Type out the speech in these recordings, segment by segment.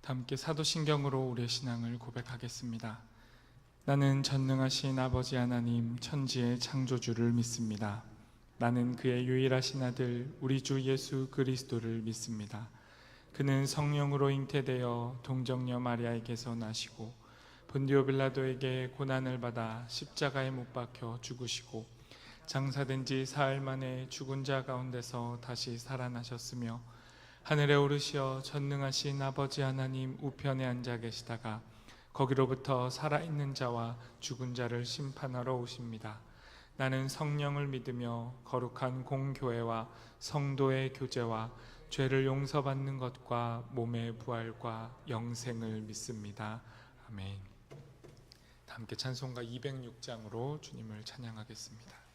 함께 사도신경으로 우리의 신앙을 고백하겠습니다. 나는 전능하신 아버지 하나님 천지의 창조주를 믿습니다. 나는 그의 유일하신 아들 우리 주 예수 그리스도를 믿습니다. 그는 성령으로 잉태되어 동정녀 마리아에게서 나시고 본디오 빌라도에게 고난을 받아 십자가에 못 박혀 죽으시고 장사된 지 사흘 만에 죽은 자 가운데서 다시 살아나셨으며 하늘에 오르시어 전능하신 아버지 하나님 우편에 앉아 계시다가 거기로부터 살아있는 자와 죽은 자를 심판하러 오십니다. 나는 성령을 믿으며 거룩한 공교회와 성도의 교제와 죄를 용서받는 것과 몸의 부활과 영생을 믿습니다. 아멘. 함께 찬송가 206장으로 주님을 찬양하겠습니다.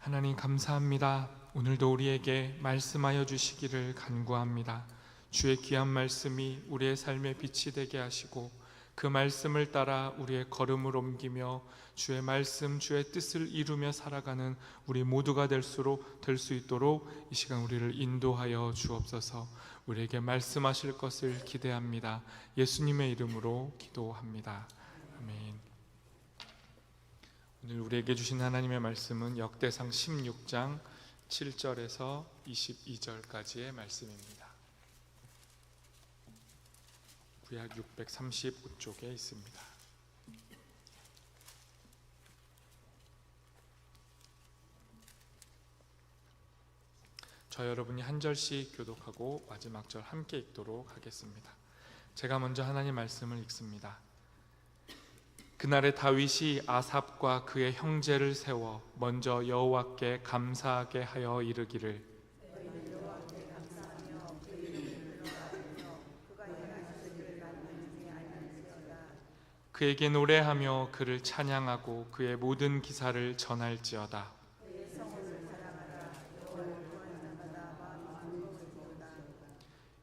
하나님 감사합니다. 오늘도 우리에게 말씀하여 주시기를 간구합니다. 주의 귀한 말씀이 우리의 삶의 빛이 되게 하시고 그 말씀을 따라 우리의 걸음을 옮기며 주의 말씀, 주의 뜻을 이루며 살아가는 우리 모두가 될 수 있도록 이 시간 우리를 인도하여 주옵소서. 우리에게 말씀하실 것을 기대합니다. 예수님의 이름으로 기도합니다. 아멘. 오늘 우리에게 주신 하나님의 말씀은 역대상 16장 7절에서 22절까지의 말씀입니다. 구약 635쪽에 있습니다. 저 여러분이 한 절씩 교독하고 마지막 절 함께 읽도록 하겠습니다. 제가 먼저 하나님 말씀을 읽습니다. 그날에 다윗이 아삽과 그의 형제를 세워 먼저 여호와께 감사하게 하여 이르기를 그에게 노래하며 그를 찬양하고 그의 모든 기사를 전할지어다.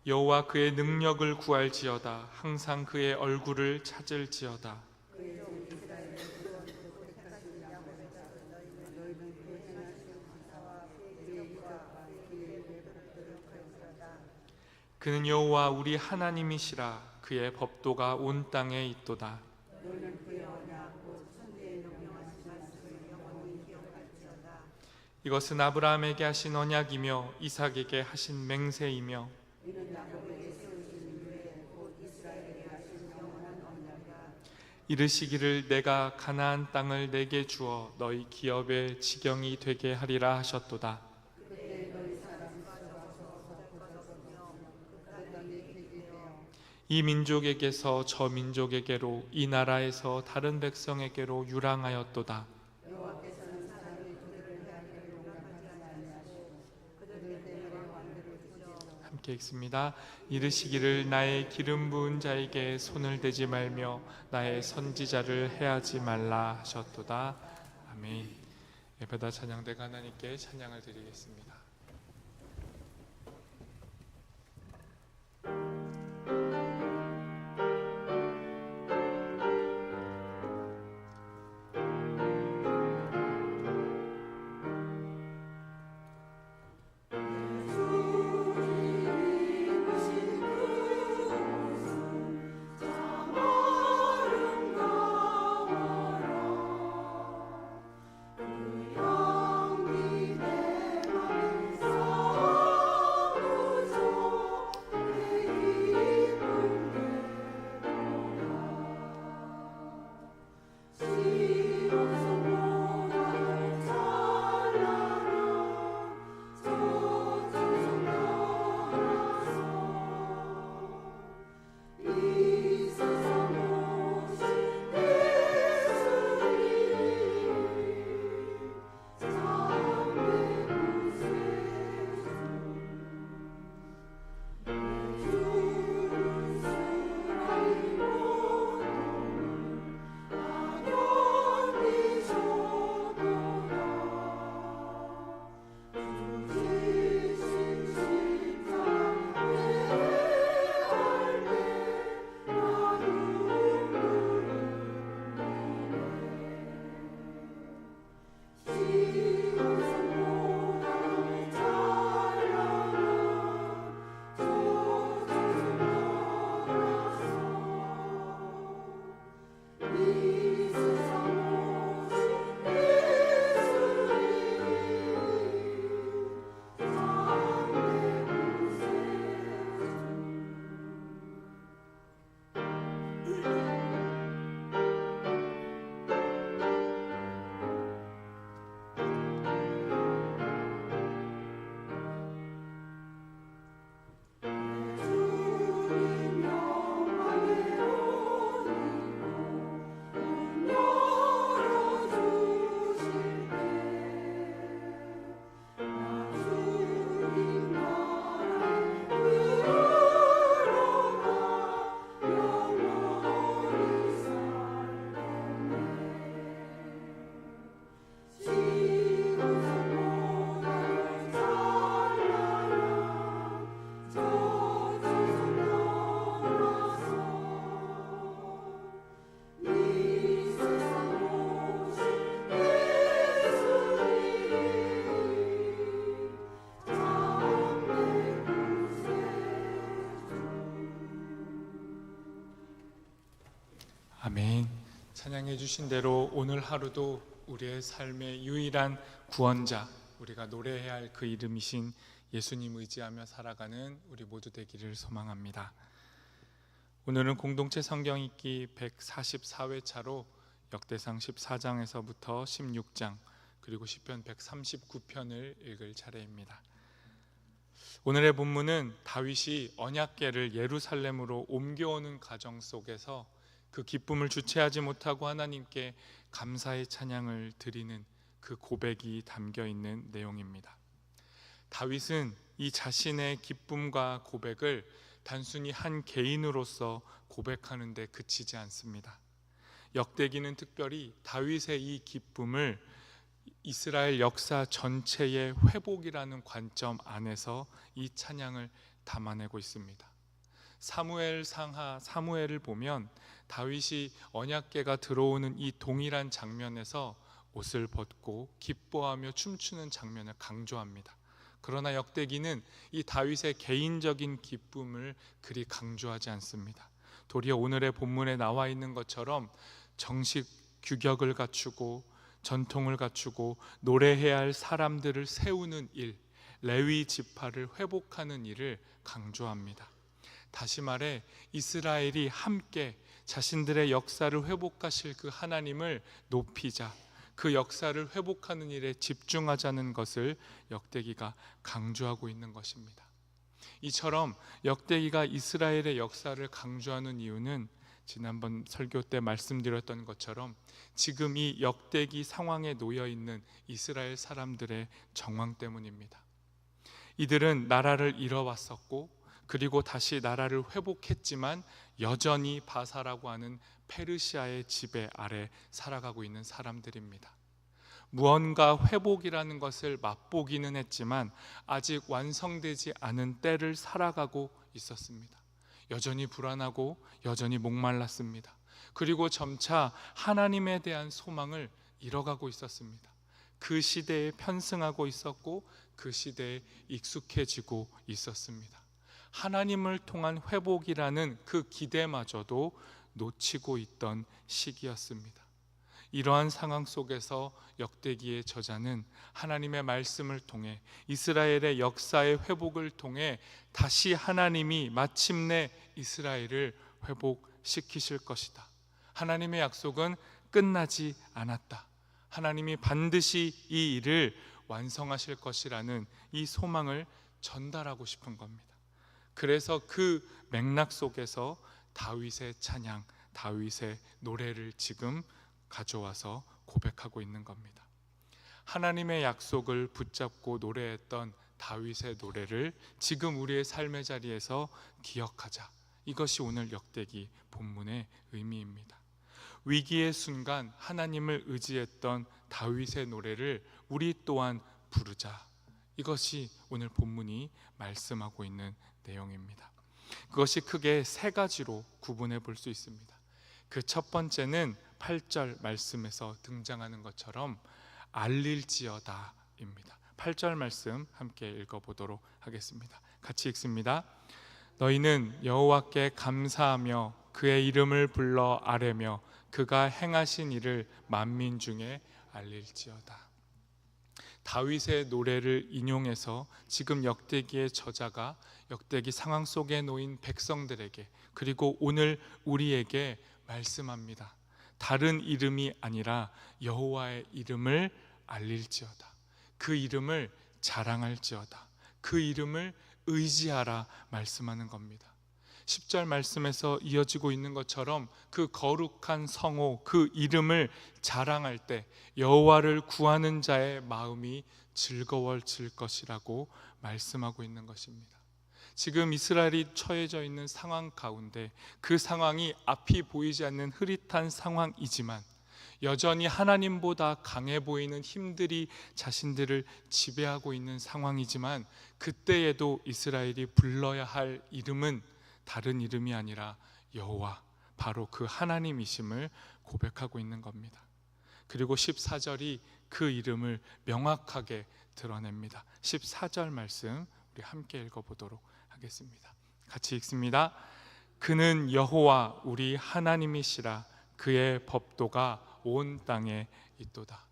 여호와 그의 능력을 구할지어다. 항상 그의 얼굴을 찾을지어다. 그는 여호와 우리 하나님이시라. 그의 법도가 온 땅에 있도다. 이것은 아브라함에게 하신 언약이며 이삭에게 하신 맹세이며 이르시기를 내가 가나안 땅을 내게 주어 너희 기업의 지경이 되게 하리라 하셨도다. 이 민족에게서 저 민족에게로 이 나라에서 다른 백성에게로 유랑하였도다. 함께 읽습니다. 이르시기를 나의 기름 부은 자에게 손을 대지 말며 나의 선지자를 해하지 말라 하셨도다. 아멘. 예배다 찬양대가 하나님께 찬양을 드리겠습니다. 아멘. 찬양해 주신 대로 오늘 하루도 우리의 삶의 유일한 구원자, 우리가 노래해야 할 그 이름이신 예수님 의지하며 살아가는 우리 모두 되기를 소망합니다. 오늘은 공동체 성경 읽기 144회차로 역대상 14장에서부터 16장 그리고 시편 139편을 읽을 차례입니다. 오늘의 본문은 다윗이 언약궤를 예루살렘으로 옮겨오는 과정 속에서 그 기쁨을 주체하지 못하고 하나님께 감사의 찬양을 드리는 그 고백이 담겨 있는 내용입니다. 다윗은 이 자신의 기쁨과 고백을 단순히 한 개인으로서 고백하는 데 그치지 않습니다. 역대기는 특별히 다윗의 이 기쁨을 이스라엘 역사 전체의 회복이라는 관점 안에서 이 찬양을 담아내고 있습니다. 사무엘 상하 사무엘을 보면 다윗이 언약궤가 들어오는 이 동일한 장면에서 옷을 벗고 기뻐하며 춤추는 장면을 강조합니다. 그러나 역대기는 이 다윗의 개인적인 기쁨을 그리 강조하지 않습니다. 도리어 오늘의 본문에 나와 있는 것처럼 정식 규격을 갖추고 전통을 갖추고 노래해야 할 사람들을 세우는 일, 레위 지파를 회복하는 일을 강조합니다. 다시 말해 이스라엘이 함께 자신들의 역사를 회복하실 그 하나님을 높이자, 그 역사를 회복하는 일에 집중하자는 것을 역대기가 강조하고 있는 것입니다. 이처럼 역대기가 이스라엘의 역사를 강조하는 이유는 지난번 설교 때 말씀드렸던 것처럼 지금 이 역대기 상황에 놓여 있는 이스라엘 사람들의 정황 때문입니다. 이들은 나라를 잃어왔었고 그리고 다시 나라를 회복했지만 여전히 바사라고 하는 페르시아의 지배 아래 살아가고 있는 사람들입니다. 무언가 회복이라는 것을 맛보기는 했지만 아직 완성되지 않은 때를 살아가고 있었습니다. 여전히 불안하고 여전히 목말랐습니다. 그리고 점차 하나님에 대한 소망을 잃어가고 있었습니다. 그 시대에 편승하고 있었고 그 시대에 익숙해지고 있었습니다. 하나님을 통한 회복이라는 그 기대마저도 놓치고 있던 시기였습니다. 이러한 상황 속에서 역대기의 저자는 하나님의 말씀을 통해 이스라엘의 역사의 회복을 통해 다시 하나님이 마침내 이스라엘을 회복시키실 것이다. 하나님의 약속은 끝나지 않았다. 하나님이 반드시 이 일을 완성하실 것이라는 이 소망을 전달하고 싶은 겁니다. 그래서 그 맥락 속에서 다윗의 찬양, 다윗의 노래를 지금 가져와서 고백하고 있는 겁니다. 하나님의 약속을 붙잡고 노래했던 다윗의 노래를 지금 우리의 삶의 자리에서 기억하자. 이것이 오늘 역대기 본문의 의미입니다. 위기의 순간 하나님을 의지했던 다윗의 노래를 우리 또한 부르자. 이것이 오늘 본문이 말씀하고 있는 내용입니다. 그것이 크게 세 가지로 구분해 볼 수 있습니다. 그 첫 번째는 8절 말씀에서 등장하는 것처럼 알릴지어다입니다. 8절 말씀 함께 읽어보도록 하겠습니다. 같이 읽습니다. 너희는 여호와께 감사하며 그의 이름을 불러 아뢰며 그가 행하신 일을 만민 중에 알릴지어다. 다윗의 노래를 인용해서 지금 역대기의 저자가 역대기 상황 속에 놓인 백성들에게 그리고 오늘 우리에게 말씀합니다. 다른 이름이 아니라 여호와의 이름을 알릴지어다. 그 이름을 자랑할지어다. 그 이름을 의지하라 말씀하는 겁니다. 10절 말씀에서 이어지고 있는 것처럼 그 거룩한 성호, 그 이름을 자랑할 때 여호와를 구하는 자의 마음이 즐거워질 것이라고 말씀하고 있는 것입니다. 지금 이스라엘이 처해져 있는 상황 가운데 그 상황이 앞이 보이지 않는 흐릿한 상황이지만 여전히 하나님보다 강해 보이는 힘들이 자신들을 지배하고 있는 상황이지만 그때에도 이스라엘이 불러야 할 이름은 다른 이름이 아니라 여호와, 바로 그 하나님이심을 고백하고 있는 겁니다. 그리고 14절이 그 이름을 명확하게 드러냅니다. 14절 말씀 우리 함께 읽어보도록 하겠습니다. 같이 읽습니다. 그는 여호와 우리 하나님이시라. 그의 법도가 온 땅에 있도다.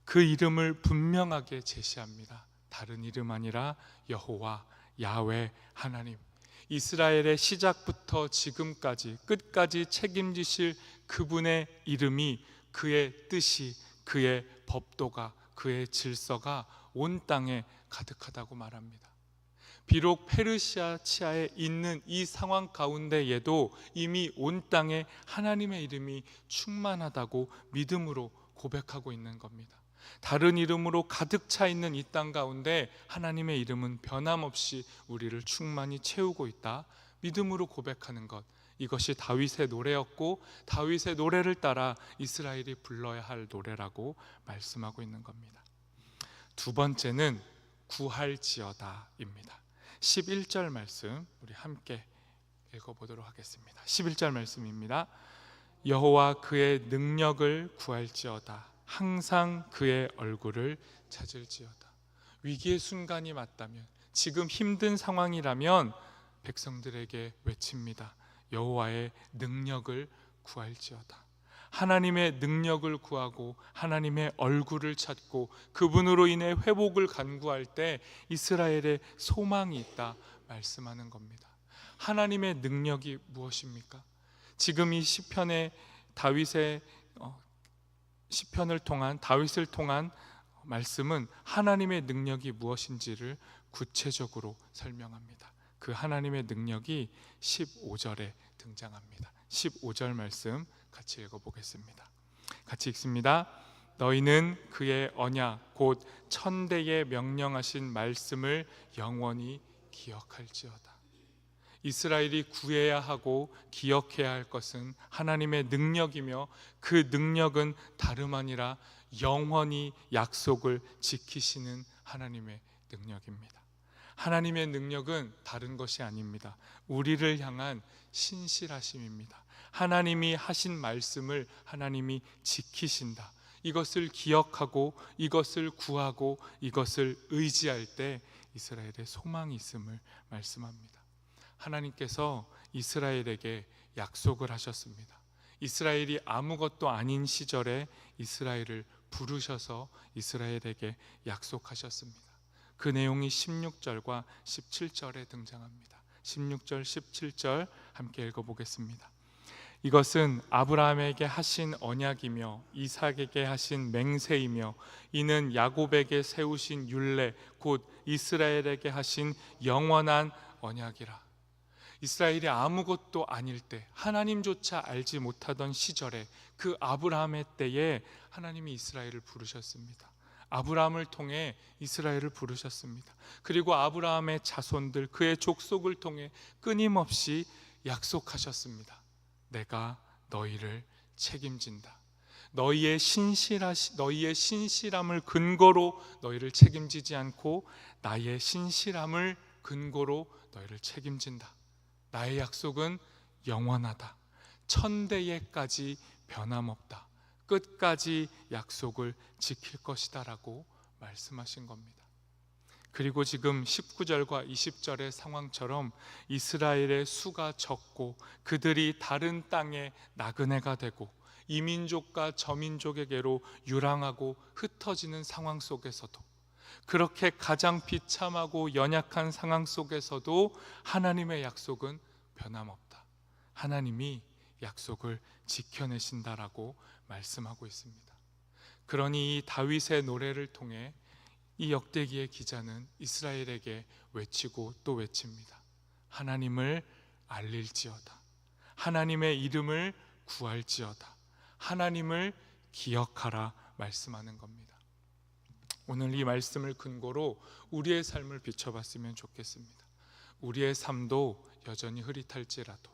그 이름을 분명하게 제시합니다. 다른 이름 아니라 여호와, 야훼, 하나님. 이스라엘의 시작부터 지금까지 끝까지 책임지실 그분의 이름이, 그의 뜻이, 그의 법도가, 그의 질서가 온 땅에 가득하다고 말합니다. 비록 페르시아 치하에 있는 이 상황 가운데에도 이미 온 땅에 하나님의 이름이 충만하다고 믿음으로 고백하고 있는 겁니다. 다른 이름으로 가득 차 있는 이 땅 가운데 하나님의 이름은 변함없이 우리를 충만히 채우고 있다, 믿음으로 고백하는 것, 이것이 다윗의 노래였고 다윗의 노래를 따라 이스라엘이 불러야 할 노래라고 말씀하고 있는 겁니다. 두 번째는 구할지어다입니다. 11절 말씀 우리 함께 읽어보도록 하겠습니다. 11절 말씀입니다. 여호와 그의 능력을 구할지어다. 항상 그의 얼굴을 찾을지어다. 위기의 순간이 맞다면, 지금 힘든 상황이라면 백성들에게 외칩니다. 여호와의 능력을 구할지어다. 하나님의 능력을 구하고 하나님의 얼굴을 찾고 그분으로 인해 회복을 간구할 때 이스라엘의 소망이 있다 말씀하는 겁니다. 하나님의 능력이 무엇입니까? 지금 이 시편의 다윗의 시편을 통한, 다윗을 통한 말씀은 하나님의 능력이 무엇인지를 구체적으로 설명합니다. 그 하나님의 능력이 15절에 등장합니다. 15절 말씀 같이 읽어보겠습니다. 같이 읽습니다. 너희는 그의 언약 곧 천대에 명령하신 말씀을 영원히 기억할지어다. 이스라엘이 구해야 하고 기억해야 할 것은 하나님의 능력이며 그 능력은 다름 아니라 영원히 약속을 지키시는 하나님의 능력입니다. 하나님의 능력은 다른 것이 아닙니다. 우리를 향한 신실하심입니다. 하나님이 하신 말씀을 하나님이 지키신다. 이것을 기억하고 이것을 구하고 이것을 의지할 때 이스라엘의 소망이 있음을 말씀합니다. 하나님께서 이스라엘에게 약속을 하셨습니다. 이스라엘이 아무것도 아닌 시절에 이스라엘을 부르셔서 이스라엘에게 약속하셨습니다. 그 내용이 16절과 17절에 등장합니다. 16절, 17절 함께 읽어보겠습니다. 이것은 아브라함에게 하신 언약이며 이삭에게 하신 맹세이며 이는 야곱에게 세우신 율례 곧 이스라엘에게 하신 영원한 언약이라. 이스라엘이 아무것도 아닐 때, 하나님조차 알지 못하던 시절에 그 아브라함의 때에 하나님이 이스라엘을 부르셨습니다. 아브라함을 통해 이스라엘을 부르셨습니다. 그리고 아브라함의 자손들, 그의 족속을 통해 끊임없이 약속하셨습니다. 내가 너희를 책임진다. 너희의 신실함을 근거로 너희를 책임지지 않고 나의 신실함을 근거로 너희를 책임진다. 나의 약속은 영원하다. 천대에까지 변함없다. 끝까지 약속을 지킬 것이다 라고 말씀하신 겁니다. 그리고 지금 19절과 20절의 상황처럼 이스라엘의 수가 적고 그들이 다른 땅에 나그네가 되고 이민족과 저민족에게로 유랑하고 흩어지는 상황 속에서도, 그렇게 가장 비참하고 연약한 상황 속에서도 하나님의 약속은 변함없다. 하나님이 약속을 지켜내신다라고 말씀하고 있습니다. 그러니 이 다윗의 노래를 통해 이 역대기의 기자는 이스라엘에게 외치고 또 외칩니다. 하나님을 알릴지어다. 하나님의 이름을 구할지어다. 하나님을 기억하라 말씀하는 겁니다. 오늘 이 말씀을 근거로 우리의 삶을 비춰봤으면 좋겠습니다. 우리의 삶도 여전히 흐릿할지라도,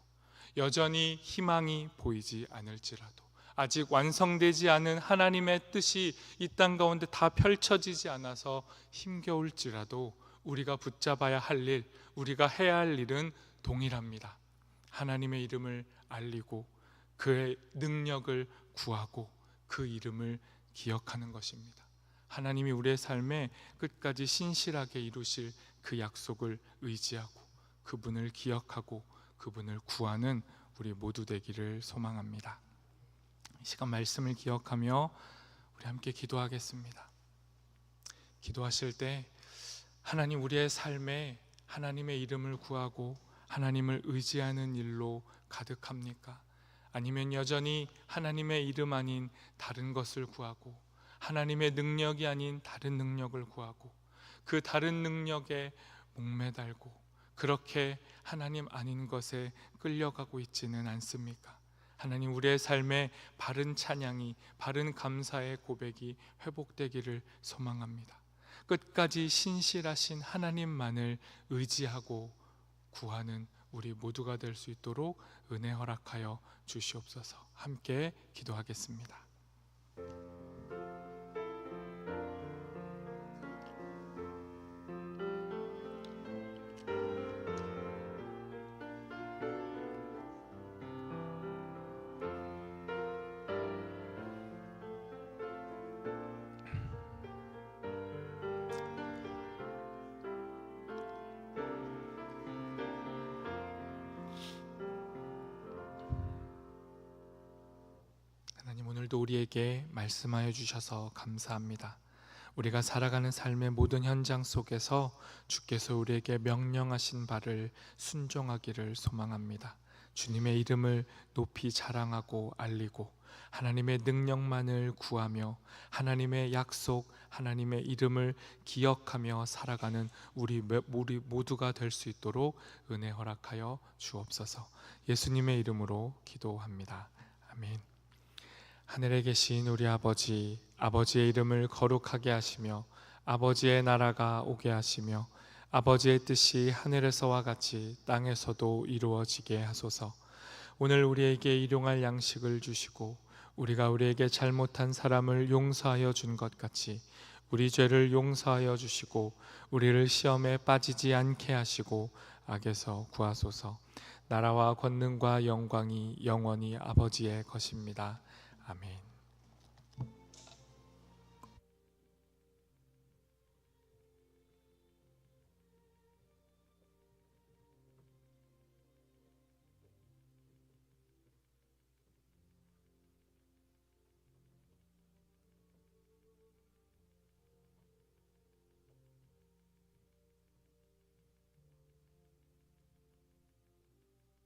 여전히 희망이 보이지 않을지라도, 아직 완성되지 않은 하나님의 뜻이 이 땅 가운데 다 펼쳐지지 않아서 힘겨울지라도 우리가 붙잡아야 할 일, 우리가 해야 할 일은 동일합니다. 하나님의 이름을 알리고 그의 능력을 구하고 그 이름을 기억하는 것입니다. 하나님이 우리의 삶에 끝까지 신실하게 이루실 그 약속을 의지하고 그분을 기억하고 그분을 구하는 우리 모두 되기를 소망합니다. 시간 말씀을 기억하며 우리 함께 기도하겠습니다. 기도하실 때 하나님, 우리의 삶에 하나님의 이름을 구하고 하나님을 의지하는 일로 가득합니까? 아니면 여전히 하나님의 이름 아닌 다른 것을 구하고 하나님의 능력이 아닌 다른 능력을 구하고 그 다른 능력에 목매달고 그렇게 하나님 아닌 것에 끌려가고 있지는 않습니까? 하나님, 우리의 삶에 바른 찬양이, 바른 감사의 고백이 회복되기를 소망합니다. 끝까지 신실하신 하나님만을 의지하고 구하는 우리 모두가 될 수 있도록 은혜 허락하여 주시옵소서. 함께 기도하겠습니다. 하나님, 오늘도 우리에게 말씀하여 주셔서 감사합니다. 우리가 살아가는 삶의 모든 현장 속에서 주께서 우리에게 명령하신 바를 순종하기를 소망합니다. 주님의 이름을 높이 자랑하고 알리고 하나님의 능력만을 구하며 하나님의 약속, 하나님의 이름을 기억하며 살아가는 우리 모두가 될 수 있도록 은혜 허락하여 주옵소서. 예수님의 이름으로 기도합니다. 아멘. 하늘에 계신 우리 아버지, 아버지의 이름을 거룩하게 하시며 아버지의 나라가 오게 하시며 아버지의 뜻이 하늘에서와 같이 땅에서도 이루어지게 하소서. 오늘 우리에게 일용할 양식을 주시고 우리가 우리에게 잘못한 사람을 용서하여 준 것 같이 우리 죄를 용서하여 주시고 우리를 시험에 빠지지 않게 하시고 악에서 구하소서. 나라와 권능과 영광이 영원히 아버지의 것입니다. 아멘.